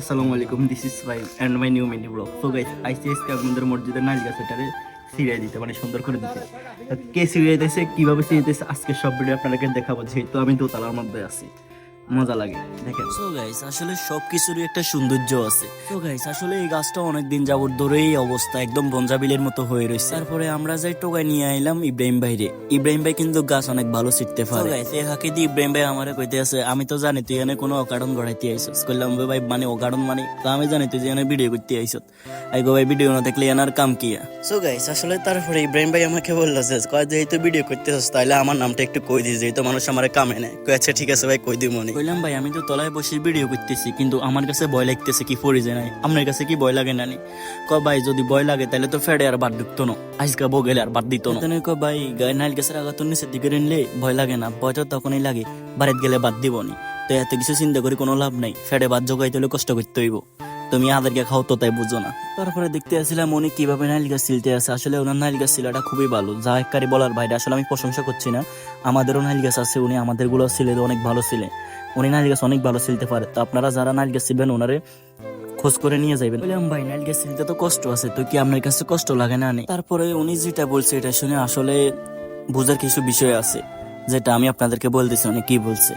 আসসালামু আলাইকুম, this is five and my new mini blog. So guys, আইসিএসকে আপনাদের মসজিদের নারী গাছ এটারে সিরিয়াই দিতে, মানে সুন্দর করে দিতে। কে সিরিয়াই দিতেছে, কিভাবে সিরিয়াই দিতেছে, আজকে সব ভিডিও আপনাদেরকে দেখাবো। যেহেতু আমি দোতলার মধ্যে আছি, মজা লাগে দেখেন। সো গাইস, আসলে সবকিছুরই একটা সৌন্দর্য আছে। সো গাইস, আসলে এই গাছটা অনেকদিন যাবত ধরে এই অবস্থা একদম বঞ্জাবিলের মতো হয়ে রয়েছে। তারপরে আমরা যাই টোকাই নিয়ে আইলাম ইব্রাহিম ভাইরে। ইব্রাহিম ভাই কিন্তু গাছ অনেক ভালো ছিটতে পারে। গাইস, এই হাকি দিয়ে ইব্রাহিম ভাই আমারে কইতে আছে, আমি তো জানি তুই এনে কোনো অকারণ গড়াইতে আইছস। কইলাম ভাই মানে অকারণ মানে তো আমি জানি তুই যে এনে ভিডিও করতে আইছত। আই গো ভাই, ভিডিও না দেখলে এনার কাম কি? সো গাইস, আসলে তারপরে ইব্রাহিম ভাই আমাকে বলল যে কয় যে এই তো ভিডিও করতেছস, তাইলে আমার নামটা একটু কই দিস, যেহেতু মানুষ আমারে কামে নেয়। কই আচ্ছা ঠিক আছে ভাই, কই দিব মনে। কইলাম ভাই আমি তো তলায় বসে ভিডিও করতেছি, কিন্তু আমার কাছে ভয় লাগতেছে কি পড়ে যায় নাই। আপনার কাছে কি ভয় লাগে নানি? ক ভাই যদি ভয় লাগে তাহলে তো ফেডে আর বাদ ঢুকতো না, আজকে বগেলে আর বাদ দিত না। ক ভাই গায়ে নাইল গাছের আঘাত নিচের দিকে নিলে ভয় লাগে না, ভয়টা তখনই লাগে বাড়িতে গেলে বাদ দিব নি। তো এত কিছু চিন্তা করে কোনো লাভ নাই, ফেডে বাদ জোগাইতে হলে কষ্ট করতে হইব। তুমি আদেরকে খাও তো তাই বুঝো না। তারপরে দেখতে আসছিলাম উনি কিভাবে নাইল গাছ ছিলতে আছে। আসলে ওনার নাইল গাছ ছিলাটা খুবই ভালো, যা একবারই বলার বাইরে। আসলে আমি প্রশংসা করছি না, আমাদেরও নাইল গাছ আছে, উনি আমাদের গুলো ছিলে অনেক ভালো ছিলে। উনি নাইল গাছ অনেক ভালো ছিলতে পারে। তো আপনারা যারা নাইল গাছ ছিলবেন ওনারে খোঁজ করে নিয়ে যাবেন। বললাম ভাই নাইল গাছ ছিলতে তো কষ্ট আছে, তো কি আপনার কাছে কষ্ট লাগে না? তারপরে উনি যেটা বলছে এটা শুনে আসলে বোঝার কিছু বিষয় আছে, যেটা আমি আপনাদেরকে বলতেছি। উনি কি বলছে?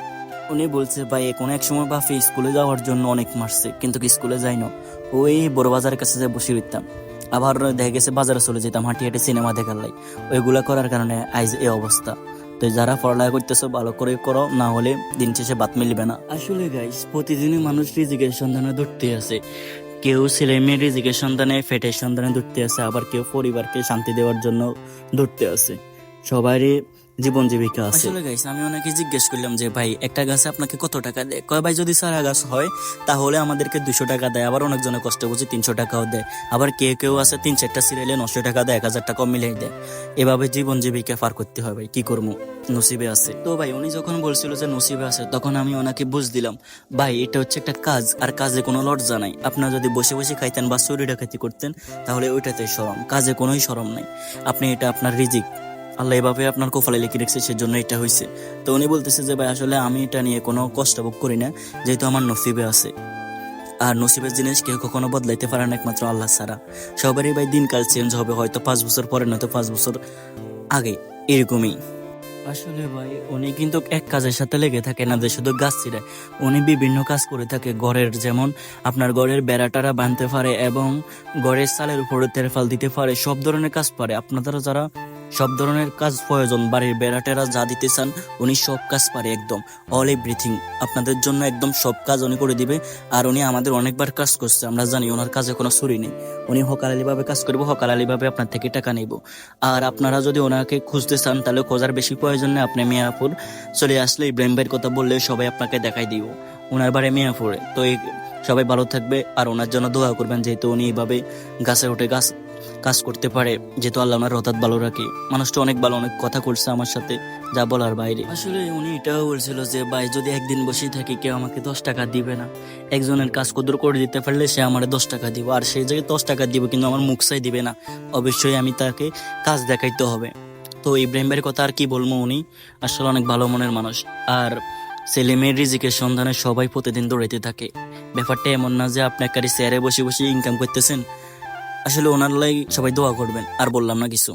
উনি বলছে ভাই কোনো এক সময় বাপে স্কুলে যাওয়ার জন্য অনেক মারছে, কিন্তু স্কুলে যাই না, ওই বড় বাজারের কাছে যে বসে রইতাম। আবার দেখা গেছে বাজারে চলে যেতাম হাঁটি হাঁটি সিনেমা দেখার লাই। ওইগুলা করার কারণে আজ এই অবস্থা। তো যারা পড়ালেখা করতেছো ভালো করে করো, না হলে দিন শেষে বাত মিলবে না। আসলে গাইস, প্রতিদিনই মানুষ রিজিকের সন্ধানে ধরতে আছে। কেউ ছেলে মেয়ের রিজিকের সন্ধানে, ফেটের সন্ধানে ধরতে আছে, আবার কেউ পরিবারকে শান্তি দেওয়ার জন্য ধরতে আছে। সবারই জীবন জীবিকা আছে। আসলে গাইস, আমি ওনাকে জিজ্ঞেস করলাম যে ভাই একটা গাছে আপনাকে কত টাকা দেয়? কয় ভাই যদি সারা গাছ হয় তাহলে আমাদেরকে 200 টাকা দেয়, আবার অনেকজনে কষ্ট বুঝি 300 টাকাও দেয়, আবার কেউ আছে 3-4টা সিরিয়ালে 900 টাকা দেয়, 1000 টাকা মিলিয়ে দেয়। এভাবে জীবন জীবিকা পার করতে হয় ভাই, কি করবো, নসিবে আছে। তো ভাই উনি যখন বলছিল যে নসিবে আছে, তখন আমি ওনাকে বুঝ দিলাম ভাই এটা হচ্ছে একটা কাজ, আর কাজে কোনো লজ্জা নাই। আপনারা যদি বসে বসে খাইতেন বা চুরি ডাকাতি করতেন তাহলে ওইটাতে শরম, কাজে কোনোই শরম নাই। আপনি এটা আপনার রিজিক, আল্লাহ এভাবে আপনার কপালে লিখে রেখেছে, সেজন্য এটা হয়েছে। তো উনি বলতেছে যে ভাই আসলে আমি এটা নিয়ে কোনো কষ্ট ভোগ করি না, যেহেতু আমার নসিবে আছে। আর নসিবের জিনিস কেউ কখনো বদলাইতে পারে না, একমাত্র আল্লাহ ছাড়া। সবারই ভাই দিনকাল চেঞ্জ হবে, হয়তো 5 বছর পরে, নয়তো 5 বছর আগে, এরকমই। আসলে ভাই উনি কিন্তু এক কাজের সাথে লেগে থাকে না যে শুধু গাছ ছিঁড়ে, উনি বিভিন্ন কাজ করে থাকে ঘরের। যেমন আপনার ঘরের বেড়াটারা বাঁধতে পারে এবং ঘরের চালের উপরে তেরফাল দিতে পারে, সব ধরনের কাজ পারে। আপনারা যারা সব ধরনের কাজ প্রয়োজন, বাড়ির বেড়াটেরা যা দিতে চান উনি সব কাজ পারে, একদম অল এভরিথিং আপনাদের জন্য একদম সব কাজ উনি করে দিবে। আর উনি আমাদের অনেকবার কাজ করছে, আমরা জানি ওনার কাজে কোনো চুরি নেই। উনি হকালালি ভাবে কাজ করবো, হকালালি ভাবে আপনার থেকে টাকা নেব। আর আপনারা যদি ওনাকে খুঁজতে চান তাহলে খোঁজার বেশি প্রয়োজন নেই, আপনি মিয়াপুর চলে আসলে ইব্রাহিম ভাইয়ের কথা বললে সবাই আপনাকে দেখাই দিব। ওনার বাড়ি মিয়াপুরে। তো এই সবাই ভালো থাকবে আর ওনার জন্য দোয়া করবেন, যেহেতু উনি এইভাবে গাছে উঠে কাজ করতে পারে, যেহেতু আল্লাহ ওনার হঠাৎ ভালো রাখে। মানুষটা অনেক ভালো, অনেক কথা করছে আমার সাথে, যা বলার বাইরে। আসলে উনি এটাও বলছিল যে ভাই যদি একদিন বসেই থাকি কেউ আমাকে 10 টাকা দিবে না, একজনের কাজ কদর করে দিতে পারলে সে আমার 10 টাকা দিব, আর সেই জায়গায় 10 টাকা দিব কিন্তু আমার মুখ চাই দিবে না, অবশ্যই আমি তাকে কাজ দেখাইতে হবে। তো ইব্রাহিম ভাইয়ের কথা আর কি বলবো, উনি আসলে অনেক ভালো মনের মানুষ। আর ছেলে মেয়ের রিজিকের সন্ধানে সবাই প্রতিদিন দৌড়াইতে থাকে। ব্যাপারটা এমন না যে আপনি একটা চেয়ারে বসে বসে ইনকাম করতেছেন। আসলে ওনার লাই সবাই দোয়া করবেন, আর বললাম না কিছু।